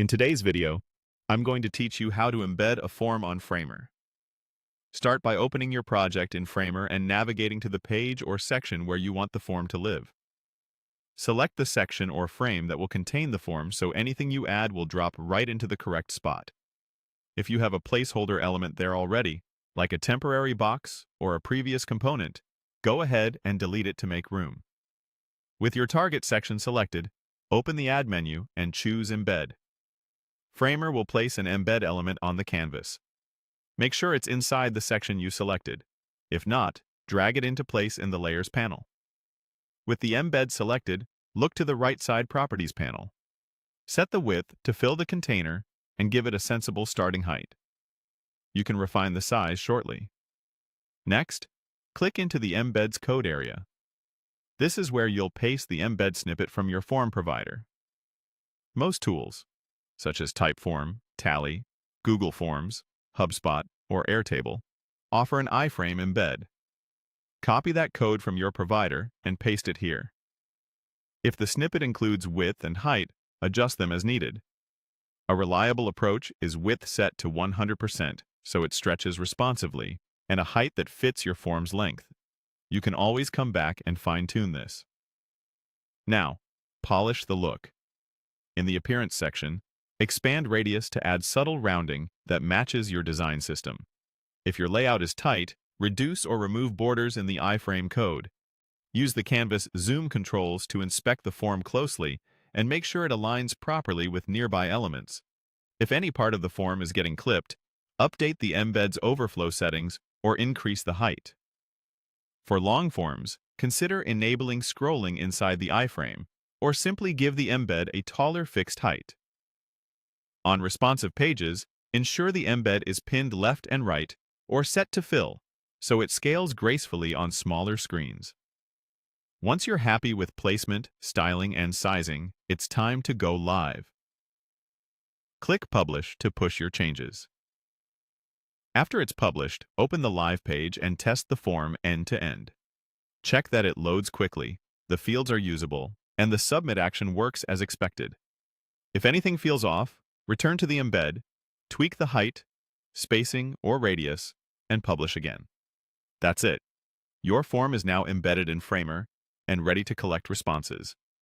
In today's video, I'm going to teach you how to embed a form on Framer. Start by opening your project in Framer and navigating to the page or section where you want the form to live. Select the section or frame that will contain the form so anything you add will drop right into the correct spot. If you have a placeholder element there already, like a temporary box or a previous component, go ahead and delete it to make room. With your target section selected, open the Add menu and choose Embed. Framer will place an embed element on the canvas. Make sure it's inside the section you selected. If not, drag it into place in the Layers panel. With the embed selected, look to the right side Properties panel. Set the width to fill the container and give it a sensible starting height. You can refine the size shortly. Next, click into the Embed's code area. This is where you'll paste the embed snippet from your form provider. Most tools, such as Typeform, Tally, Google Forms, HubSpot, or Airtable, offer an iframe embed. Copy that code from your provider and paste it here. If the snippet includes width and height, adjust them as needed. A reliable approach is width set to 100% so it stretches responsively, and a height that fits your form's length. You can always come back and fine-tune this. Now, polish the look. In the Appearance section, expand radius to add subtle rounding that matches your design system. If your layout is tight, reduce or remove borders in the iframe code. Use the canvas zoom controls to inspect the form closely and make sure it aligns properly with nearby elements. If any part of the form is getting clipped, update the embed's overflow settings or increase the height. For long forms, consider enabling scrolling inside the iframe, or simply give the embed a taller fixed height. On responsive pages, ensure the embed is pinned left and right or set to fill, so it scales gracefully on smaller screens. Once you're happy with placement, styling, and sizing, it's time to go live. Click Publish to push your changes. After it's published, open the live page and test the form end to end. Check that it loads quickly, the fields are usable, and the submit action works as expected. If anything feels off, return to the embed, tweak the height, spacing, or radius, and publish again. That's it. Your form is now embedded in Framer and ready to collect responses.